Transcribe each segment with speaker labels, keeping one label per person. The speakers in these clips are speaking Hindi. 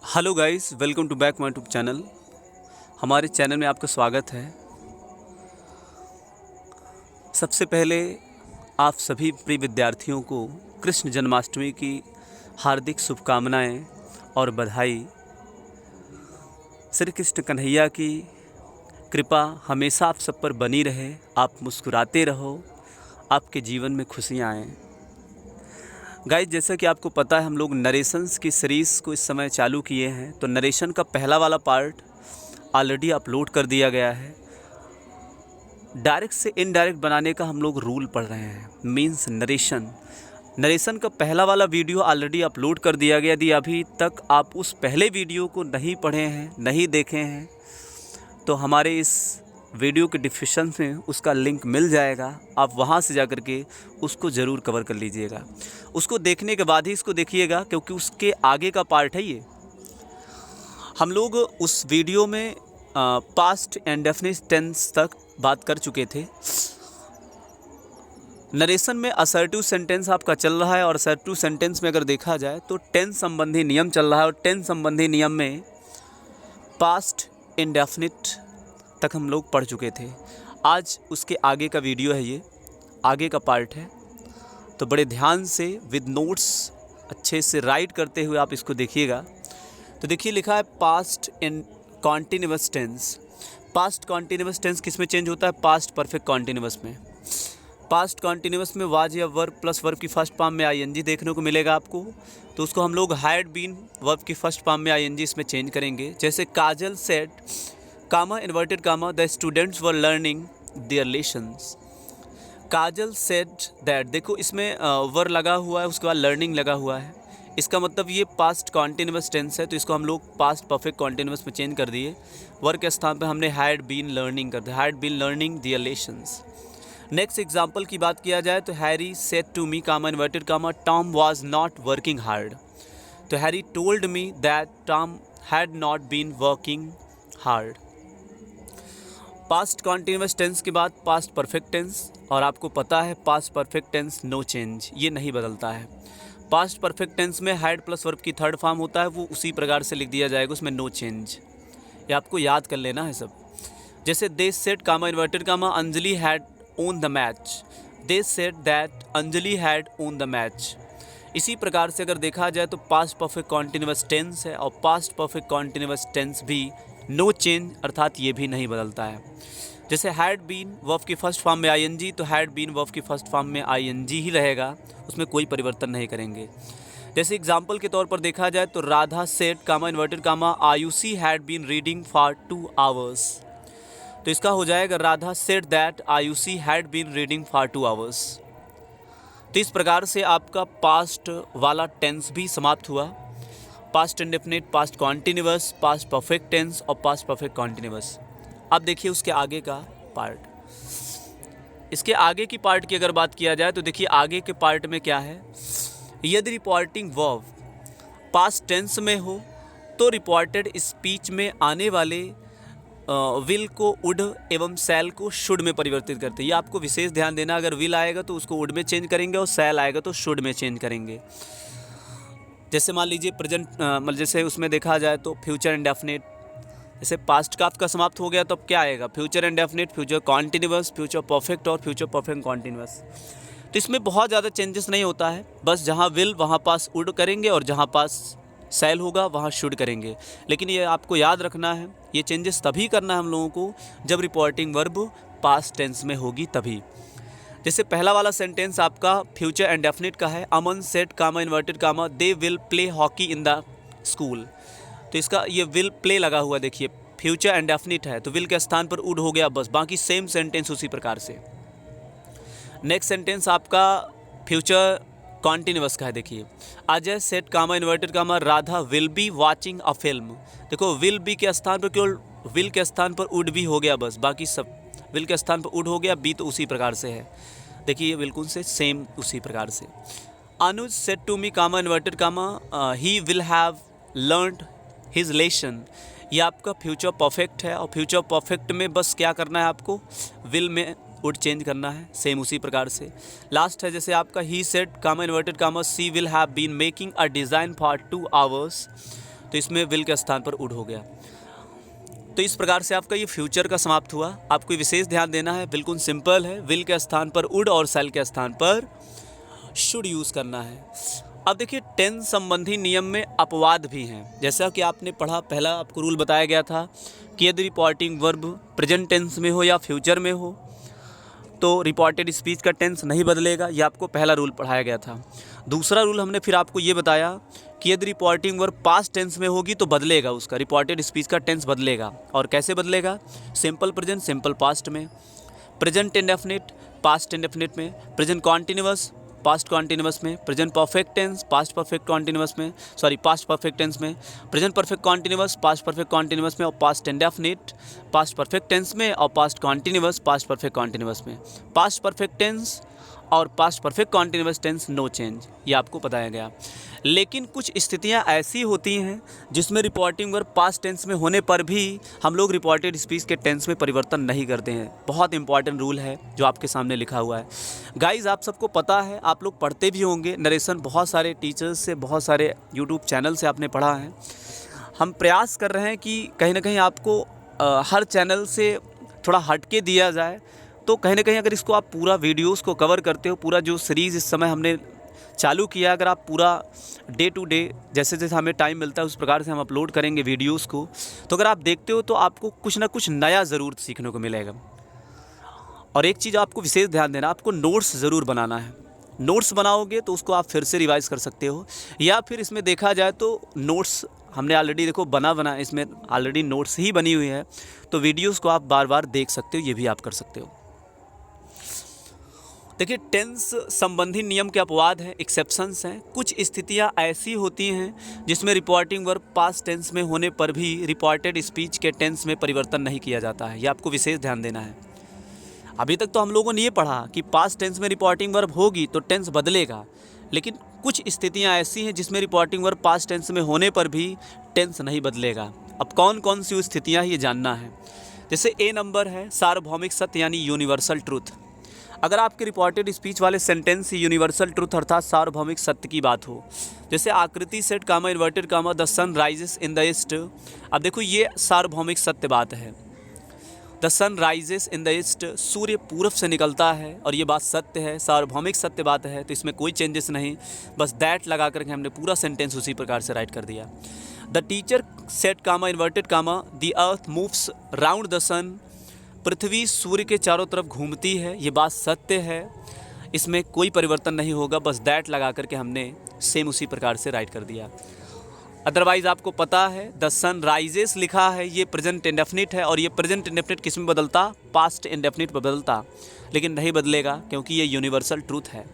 Speaker 1: Hello guys, welcome to back my YouTube channel. हमारे चैनल में आपका स्वागत है। सबसे पहले आप सभी प्रिय विद्यार्थियों को कृष्ण जन्माष्टमी की हार्दिक शुभकामनाएं और बधाई। श्री कृष्ण कन्हैया की कृपा हमेशा आप सब पर बनी रहे। आप मुस्कुराते रहो, आपके जीवन में खुशियाँ आएँ। गाइस, जैसा कि आपको पता है, हम लोग नरेशंस की सीरीज़ को इस समय चालू किए हैं। तो नरेशन का पहला वाला पार्ट ऑलरेडी अपलोड कर दिया गया है। डायरेक्ट से इनडायरेक्ट बनाने का हम लोग रूल पढ़ रहे हैं, मींस नरेशन का पहला वाला वीडियो ऑलरेडी अपलोड कर दिया गया। यदि अभी तक आप उस पहले वीडियो को नहीं पढ़े हैं, नहीं देखे हैं, तो हमारे इस वीडियो के डिस्क्रिप्शन में उसका लिंक मिल जाएगा। आप वहां से जाकर के उसको ज़रूर कवर कर लीजिएगा। उसको देखने के बाद ही इसको देखिएगा, क्योंकि उसके आगे का पार्ट है ये। हम लोग उस वीडियो में पास्ट इंडेफिनिट टेंस तक बात कर चुके थे। नरेशन में असर्टिव सेंटेंस आपका चल रहा है, और असर्टिव सेंटेंस में अगर देखा जाए तो टेंस संबंधी नियम चल रहा है, और टेंस संबंधी नियम में पास्ट इंडेफिनिट तक हम लोग पढ़ चुके थे। आज उसके आगे का वीडियो है, ये आगे का पार्ट है। तो बड़े ध्यान से विद नोट्स अच्छे से राइट करते हुए आप इसको देखिएगा। तो देखिए, लिखा है past in continuous tense. Past continuous tense किस में चेंज होता है? पास्ट परफेक्ट कॉन्टिन्यूअस में। पास्ट कॉन्टिन्यूअस में वाज या वर्ब प्लस वर्ब की फर्स्ट फॉर्म में आईएनजी देखने को मिलेगा आपको। तो उसको हम लोग हैड बीन वर्ब की फर्स्ट फॉर्म में आईएनजी इसमें चेंज करेंगे। जैसे Kajal said comma inverted comma the students were learning their lessons. Kajal said that, देखो इसमें वर लगा हुआ है, उसके बाद लर्निंग लगा हुआ है। इसका मतलब ये पास्ट कॉन्टिन्यूअस टेंस है, तो इसको हम लोग पास्ट परफेक्ट कॉन्टिन्यूअस में चेंज कर दिए। वर्ब के स्थान पर हमने हैड बीन लर्निंग कर दिया, had been learning their lessons. Next example की बात किया जाए तो Harry said to me comma inverted comma Tom was not working hard. तो Harry told me that Tom had not been working hard. Past continuous tense के बाद पास्ट परफेक्ट टेंस, और आपको पता है past perfect tense no change, ये नहीं बदलता है। पास्ट परफेक्ट टेंस में हैड प्लस वर्ब की थर्ड फॉर्म होता है, वो उसी प्रकार से लिख दिया जाएगा, उसमें नो चेंज। ये आपको याद कर लेना है सब। जैसे they said comma inverted comma Anjali had won the match. They said that Anjali had won the match. इसी प्रकार से अगर देखा जाए तो पास्ट परफेक्ट कॉन्टिन्यूअस टेंस है, और पास्ट परफेक्ट कॉन्टिन्यूअस टेंस भी नो चेंज, अर्थात ये भी नहीं बदलता है। जैसे हैड बीन वर्ब की फर्स्ट फॉर्म में आईएनजी, तो हैड बीन वर्ब की फर्स्ट फॉर्म में आईएनजी ही रहेगा, उसमें कोई परिवर्तन नहीं करेंगे। जैसे एग्जाम्पल के तौर पर देखा जाए तो Radha said comma inverted comma Ayushi had been reading for 2 hours. तो इसका हो जाएगा Radha said that Ayushi had been reading for 2 hours. तो इस प्रकार से आपका पास्ट वाला टेंस भी समाप्त हुआ। Past indefinite, past continuous, past perfect tense और पास्ट परफेक्ट कॉन्टिन्यूअस। अब देखिए उसके आगे का पार्ट। इसके आगे की पार्ट की अगर बात किया जाए तो देखिए आगे के पार्ट में क्या है। यदि रिपोर्टिंग वर्ब पास्ट टेंस में हो तो रिपोर्टेड स्पीच में आने वाले विल को वुड एवं शैल को शुड में परिवर्तित करते हैं। ये आपको विशेष ध्यान देना, अगर विल आएगा तो उसको वुड में चेंज करेंगे, और शैल आएगा तो शुड में चेंज करेंगे। जैसे मान लीजिए प्रेजेंट, मतलब जैसे उसमें देखा जाए तो फ्यूचर इंडेफिनिट, जैसे पास्ट का आपका समाप्त हो गया तो अब क्या आएगा? Future indefinite, future continuous, future perfect और फ्यूचर परफेक्ट कॉन्टिन्यूअस। तो इसमें बहुत ज़्यादा चेंजेस नहीं होता है, बस जहाँ विल वहाँ पास वुड करेंगे, और जहाँ पास शैल होगा वहाँ शुड करेंगे। लेकिन ये आपको याद रखना है, ये चेंजेस तभी करना है हम लोगों को जब रिपोर्टिंग वर्ब पास्ट टेंस में होगी तभी। जैसे पहला वाला सेंटेंस आपका फ्यूचर इंडेफिनिट का है। Aman said comma inverted comma they will play hockey in the school. तो इसका ये विल प्ले लगा हुआ, देखिए फ्यूचर इंडेफिनिट है तो विल के स्थान पर वुड हो गया, बस बाकी सेम सेंटेंस उसी प्रकार से। नेक्स्ट सेंटेंस आपका फ्यूचर कॉन्टिन्यूअस का है। देखिए Ajay said comma inverted comma Radha will be watching a film. देखो विल बी के स्थान पर केवल विल के स्थान पर वुड भी हो गया, बस बाकी सब विल के स्थान पर वुड हो गया, बी तो उसी प्रकार से है। देखिए ये बिल्कुल से सेम उसी प्रकार से। Anuj said to me comma inverted comma he will have learned his lesson. ये आपका फ्यूचर परफेक्ट है, और फ्यूचर परफेक्ट में बस क्या करना है आपको? विल में वुड चेंज करना है, सेम उसी प्रकार से। लास्ट है जैसे आपका ही said comma inverted comma she will have been making a design for 2 hours. तो इसमें विल के स्थान पर वुड हो गया। तो इस प्रकार से आपका ये फ्यूचर का समाप्त हुआ। आपको विशेष ध्यान देना है, बिल्कुल सिंपल है, विल के स्थान पर वुड और शैल के स्थान पर शुड यूज़ करना है। अब देखिए टेंस संबंधी नियम में अपवाद भी हैं। जैसा कि आपने पढ़ा, पहला आपको रूल बताया गया था कि यदि रिपोर्टिंग वर्ब प्रेजेंट टेंस में हो या फ्यूचर में हो तो रिपोर्टेड स्पीच का टेंस नहीं बदलेगा। ये आपको पहला रूल पढ़ाया गया था। दूसरा रूल हमने फिर आपको ये बताया कि यदि रिपोर्टिंग वर्ब पास्ट टेंस में होगी तो बदलेगा, उसका रिपोर्टेड स्पीच का टेंस बदलेगा। और कैसे बदलेगा? सिंपल प्रेजेंट सिंपल पास्ट में, प्रेजेंट इंडेफिनिट पास्ट इंडेफिनिट में, प्रेजेंट कॉन्टिन्यूअस पास्ट कॉन्टिन्यूअस में, present perfect tense past perfect continuous में, पास्ट परफेक्ट टेंस में, present perfect continuous past perfect continuous में, और past indefinite past perfect tense में, और past continuous past perfect continuous में। पास्ट परफेक्ट टेंस और past perfect continuous tense no change, ये आपको बताया गया। लेकिन कुछ स्थितियां ऐसी होती हैं जिसमें रिपोर्टिंग वर्ब पास्ट टेंस में होने पर भी हम लोग रिपोर्टेड स्पीच के टेंस में परिवर्तन नहीं करते हैं। बहुत इंपॉर्टेंट रूल है जो आपके सामने लिखा हुआ है। गाइज आप सबको पता है, आप लोग पढ़ते भी होंगे, नरेशन बहुत सारे टीचर्स से, बहुत सारे यूट्यूब चैनल से आपने पढ़ा है। हम प्रयास कर रहे हैं कि कहीं ना कहीं आपको हर चैनल से थोड़ा हटके दिया जाए। तो कहीं ना कहीं अगर इसको आप पूरा वीडियोस को कवर करते हो, पूरा जो सीरीज़ इस समय हमने चालू किया, अगर आप पूरा डे टू डे जैसे जैसे हमें टाइम मिलता है उस प्रकार से हम अपलोड करेंगे वीडियोस को, तो अगर आप देखते हो तो आपको कुछ ना कुछ नया ज़रूर सीखने को मिलेगा। और एक चीज़ आपको विशेष ध्यान देना, आपको नोट्स ज़रूर बनाना है। नोट्स बनाओगे तो उसको आप फिर से रिवाइज़ कर सकते हो, या फिर इसमें देखा जाए तो नोट्स हमने ऑलरेडी देखो बना इसमें ऑलरेडी नोट्स ही बनी हुई है, तो वीडियोज़ को आप बार बार देख सकते हो, ये भी आप कर सकते हो। देखिए टेंस संबंधी नियम के अपवाद हैं, एक्सेप्शंस हैं। कुछ स्थितियां ऐसी होती हैं जिसमें रिपोर्टिंग वर्ब पास्ट टेंस में होने पर भी रिपोर्टेड स्पीच के टेंस में परिवर्तन नहीं किया जाता है। ये आपको विशेष ध्यान देना है। अभी तक तो हम लोगों ने ये पढ़ा कि पास्ट टेंस में रिपोर्टिंग वर्ब होगी तो टेंस बदलेगा, लेकिन कुछ स्थितियां ऐसी हैं जिसमें रिपोर्टिंग वर्ब पास्ट टेंस में होने पर भी टेंस नहीं बदलेगा। अब कौन कौन सी स्थितियाँ ये जानना है। जैसे ए नंबर है सार्वभौमिक सत्य यानी यूनिवर्सल ट्रूथ। अगर आपके रिपोर्टेड स्पीच वाले सेंटेंस से यूनिवर्सल ट्रूथ अर्थात सार्वभौमिक सत्य की बात हो, जैसे Aakriti said comma inverted comma the sun rises in the east. अब देखो ये सार्वभौमिक सत्य बात है, the sun rises in the east, सूर्य पूरब से निकलता है, और ये बात सत्य है, सार्वभौमिक सत्य बात है, तो इसमें कोई चेंजेस नहीं, बस दैट लगा करके हमने पूरा सेंटेंस उसी प्रकार से राइट कर दिया। The teacher said comma inverted comma the earth moves round the sun, पृथ्वी सूर्य के चारों तरफ घूमती है, ये बात सत्य है, इसमें कोई परिवर्तन नहीं होगा, बस दैट लगा करके हमने सेम उसी प्रकार से राइट कर दिया। अदरवाइज़ आपको पता है द सन राइजेस लिखा है, ये प्रेजेंट इंडेफिनिट है, और ये प्रेजेंट इंडेफिनिट किस में बदलता? पास्ट इंडेफिनिट बदलता, लेकिन नहीं बदलेगा क्योंकि ये यूनिवर्सल ट्रूथ है।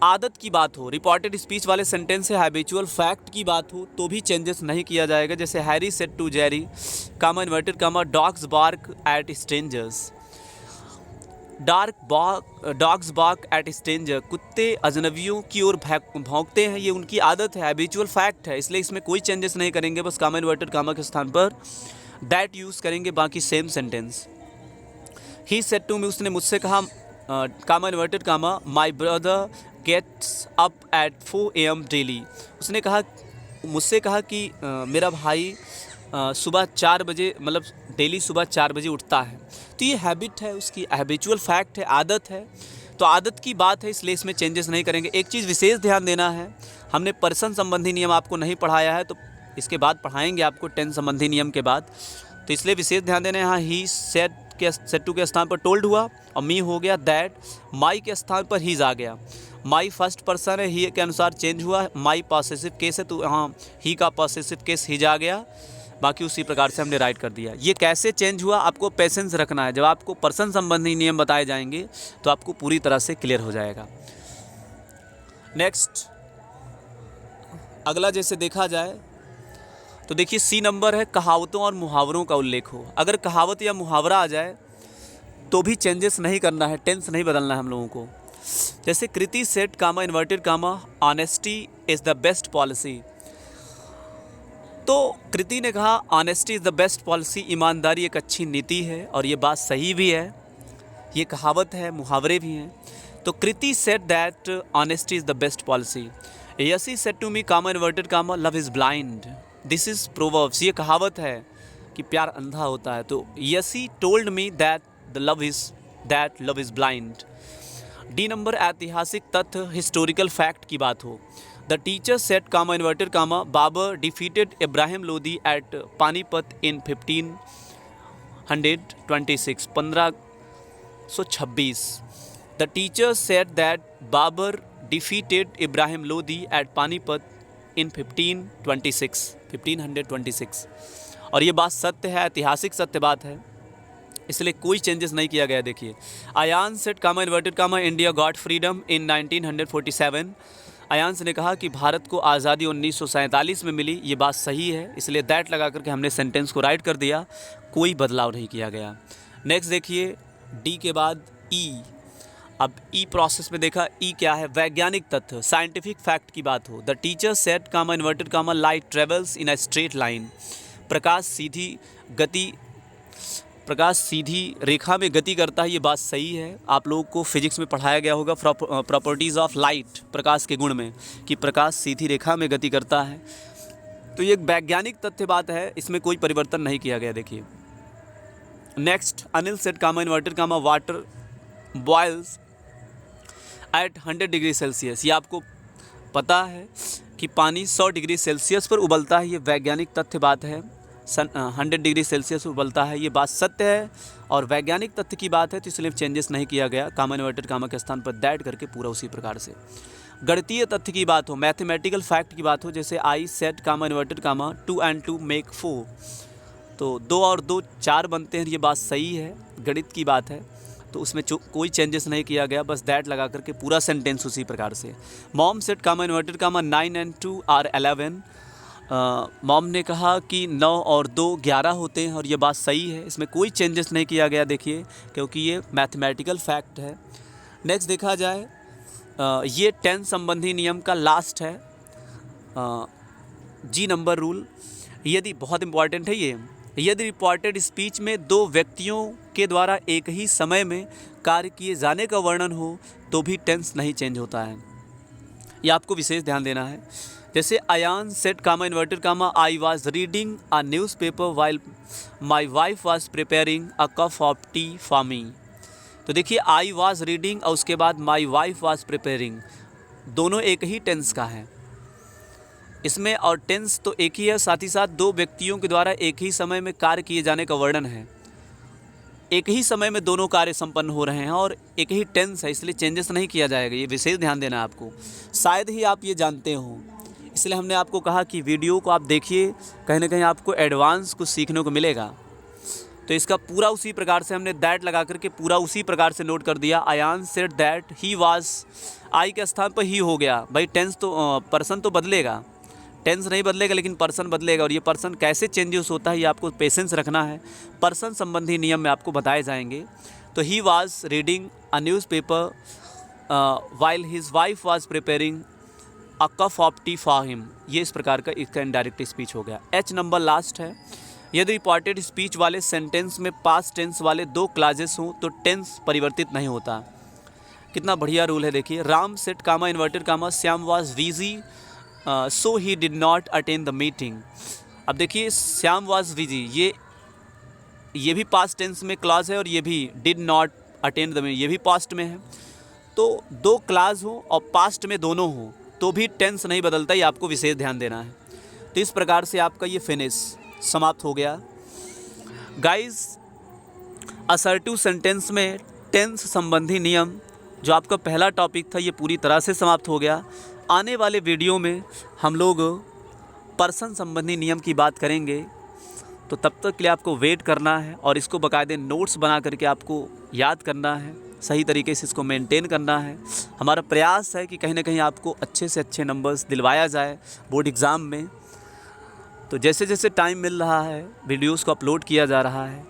Speaker 1: आदत की बात हो, रिपोर्टेड स्पीच वाले सेंटेंस से हैबिचुअल फैक्ट की बात हो तो भी चेंजेस नहीं किया जाएगा। जैसे Harry said to Jerry comma inverted comma dogs bark at strangers, dogs bark at stranger, कुत्ते अजनबियों की ओर भौंकते हैं, ये उनकी आदत है, हैबिचुअल फैक्ट है, इसलिए इसमें कोई चेंजेस नहीं करेंगे, बस कामा इन्वर्टेड कामा के स्थान पर दैट यूज़ करेंगे, बाकी same sentence. He said to me, उसने मुझसे कहा, comma inverted comma my brother gets up at 4 AM daily, उसने कहा मुझसे कहा कि मेरा भाई सुबह 4 बजे मतलब डेली सुबह 4 बजे उठता है। तो ये हैबिट है, उसकी हैबिचुअल फैक्ट है, आदत है, तो आदत की बात है, इसलिए इसमें चेंजेस नहीं करेंगे। एक चीज़ विशेष ध्यान देना है, हमने पर्सन संबंधी नियम आपको नहीं पढ़ाया है, तो इसके बाद पढ़ाएंगे आपको टेंस संबंधी नियम के बाद, तो इसलिए विशेष ध्यान देना है। यहाँ ही सेड टू के स्थान पर टोल्ड हुआ, और मी हो गया दैट, माई के स्थान पर हीज आ गया, माई फर्स्ट पर्सन है, ही के अनुसार चेंज हुआ, माई पॉसेसिव केस है तो यहाँ ही का पॉसेसिव केस हिज आ गया, बाकी उसी प्रकार से हमने राइट कर दिया। ये कैसे चेंज हुआ आपको पेशेंस रखना है, जब आपको पर्सन संबंधी नियम बताए जाएंगे तो आपको पूरी तरह से क्लियर हो जाएगा। नेक्स्ट अगला जैसे देखा जाए तो देखिए सी नंबर है कहावतों और मुहावरों का उल्लेख हो। अगर कहावत या मुहावरा आ जाए तो भी चेंजेस नहीं करना है, टेंस नहीं बदलना है हम लोगों को। जैसे Kriti said comma inverted comma honesty is the best policy, तो कृति ने कहा honesty is the best policy, ईमानदारी एक अच्छी नीति है, और ये बात सही भी है, ये कहावत है, मुहावरे भी हैं। तो Kriti said that honesty is the best policy. Yasi said to me comma inverted comma love is blind, this is proverbs, ये कहावत है कि प्यार अंधा होता है। तो Yasi told me that love is blind. D number ऐतिहासिक तथ्य हिस्टोरिकल फैक्ट की बात हो। The teacher said comma inverted comma Babur defeated Ibrahim Lodi at Panipat in 1526। The teacher said that Babur defeated Ibrahim Lodi at Panipat in 1526। और ये बात सत्य है, ऐतिहासिक सत्य बात है, इसलिए कोई चेंजेस नहीं किया गया। देखिए, Ayaan said comma inverted comma India got freedom in 1947। Ayansh ने कहा कि भारत को आज़ादी 1947 में मिली, ये बात सही है, इसलिए दैट लगा करके हमने सेंटेंस को राइट कर दिया, कोई बदलाव नहीं किया गया। नेक्स्ट देखिए, डी के बाद ई। अब ई प्रोसेस में देखा, ई क्या है, वैज्ञानिक तथ्य, साइंटिफिक फैक्ट की बात हो। The teacher said comma inverted comma light travels in a straight line. प्रकाश सीधी रेखा में गति करता है, ये बात सही है। आप लोगों को फिजिक्स में पढ़ाया गया होगा प्रॉपर्टीज़ ऑफ लाइट, प्रकाश के गुण में, कि प्रकाश सीधी रेखा में गति करता है। तो ये एक वैज्ञानिक तथ्य बात है, इसमें कोई परिवर्तन नहीं किया गया। देखिए next, Anil said comma inverted comma water boils at 100 degree Celsius. ये आपको पता है कि पानी 100 डिग्री सेल्सियस पर उबलता है, ये वैज्ञानिक तथ्य बात है। 100 डिग्री सेल्सियस उबलता है, ये बात सत्य है और वैज्ञानिक तथ्य की बात है, तो इसलिए चेंजेस नहीं किया गया। कामा इन्वर्टेड कामा के स्थान पर दैट करके पूरा उसी प्रकार से। गणितीय तथ्य की बात हो, मैथमेटिकल फैक्ट की बात हो, जैसे I said comma inverted comma 2 and 2 make 4। तो 2 और 2 4 बनते हैं, ये बात सही है, गणित की बात है, तो उसमें कोई चेंजेस नहीं किया गया, बस दैट लगा करके पूरा सेंटेंस उसी प्रकार से। Mom said comma inverted comma 9 and 2 are 11। Mom ने कहा कि 9 और 2 11 होते हैं, और ये बात सही है, इसमें कोई चेंजेस नहीं किया गया। देखिए, क्योंकि ये मैथमेटिकल फैक्ट है। नेक्स्ट देखा जाए, ये 10 संबंधी नियम का लास्ट है, जी नंबर रूल। यदि बहुत इंपॉर्टेंट है ये, यदि रिपोर्टेड स्पीच में 2 व्यक्तियों के द्वारा एक ही समय में कार्य किए जाने का वर्णन हो तो भी टेंस नहीं चेंज होता है, ये आपको विशेष ध्यान देना है। जैसे Ayaan said comma inverted comma I was reading a newspaper while my wife was preparing a cup of tea for me. तो देखिए, आई वॉज रीडिंग और उसके बाद माई वाइफ वॉज प्रिपेयरिंग, दोनों एक ही टेंस का है इसमें, और टेंस तो एक ही है, साथ ही साथ 2 व्यक्तियों के द्वारा एक ही समय में कार्य किए जाने का वर्णन है। एक ही समय में दोनों कार्य संपन्न हो रहे हैं और एक ही टेंस है, इसलिए चेंजेस नहीं किया जाएगा, ये विशेष ध्यान देना है आपको। शायद ही आप ये जानते हो, इसलिए हमने आपको कहा कि वीडियो को आप देखिए, कहीं ना कहीं आपको एडवांस कुछ सीखने को मिलेगा। तो इसका पूरा उसी प्रकार से हमने दैट लगा करके पूरा उसी प्रकार से नोट कर दिया। Ayan said that he was, I के स्थान पर ही हो गया। भाई टेंस तो पर्सन तो बदलेगा, टेंस नहीं बदलेगा लेकिन पर्सन बदलेगा, और ये पर्सन कैसे चेंजेस होता है ये आपको पेशेंस रखना है। पर्सन संबंधी नियम में आपको बताए जाएंगे। तो he was reading a newspaper while his wife was preparing a cup of tea for him, ये इस प्रकार का इसका इनडायरेक्ट स्पीच हो गया। एच नंबर लास्ट है। यदि रिपोर्टेड स्पीच वाले सेंटेंस में पास्ट टेंस वाले 2 क्लाजेस हों तो टेंस परिवर्तित नहीं होता। कितना बढ़िया रूल है, देखिए। Ram said comma inverted comma Shyam was busy so he did not attend the meeting. अब देखिए, श्याम वाज बिजी, ये भी पास्ट टेंस में क्लाज है और ये भी did not attend the meeting, ये भी पास्ट में है। तो 2 क्लाज हो और पास्ट में दोनों हो तो भी टेंस नहीं बदलता, ये आपको विशेष ध्यान देना है। तो इस प्रकार से आपका ये फिनिश समाप्त हो गया। गाइस, असर्टिव सेंटेंस में टेंस संबंधी नियम जो आपका पहला टॉपिक था ये पूरी तरह से समाप्त हो गया। आने वाले वीडियो में हम लोग पर्सन संबंधी नियम की बात करेंगे, तो तब तक के लिए आपको वेट करना है और इसको बाकायदे नोट्स बना करके आपको याद करना है, सही तरीके से इसको मेंटेन करना है। हमारा प्रयास है कि कहीं ना कहीं आपको अच्छे से अच्छे नंबर्स दिलवाया जाए बोर्ड एग्ज़ाम में। तो जैसे जैसे टाइम मिल रहा है वीडियोस को अपलोड किया जा रहा है,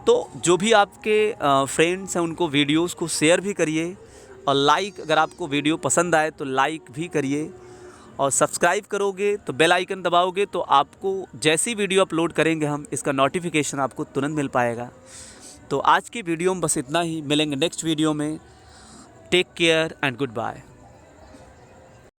Speaker 1: तो जो भी आपके फ्रेंड्स हैं उनको वीडियोस को शेयर भी करिए, और लाइक, अगर आपको वीडियो पसंद आए तो लाइक भी करिए, और सब्सक्राइब करोगे तो बेल आइकन दबाओगे तो आपको जैसी वीडियो अपलोड करेंगे हम, इसका नोटिफिकेशन आपको तुरंत मिल पाएगा। तो आज की वीडियो में बस इतना ही, मिलेंगे नेक्स्ट वीडियो में। Take care and good bye.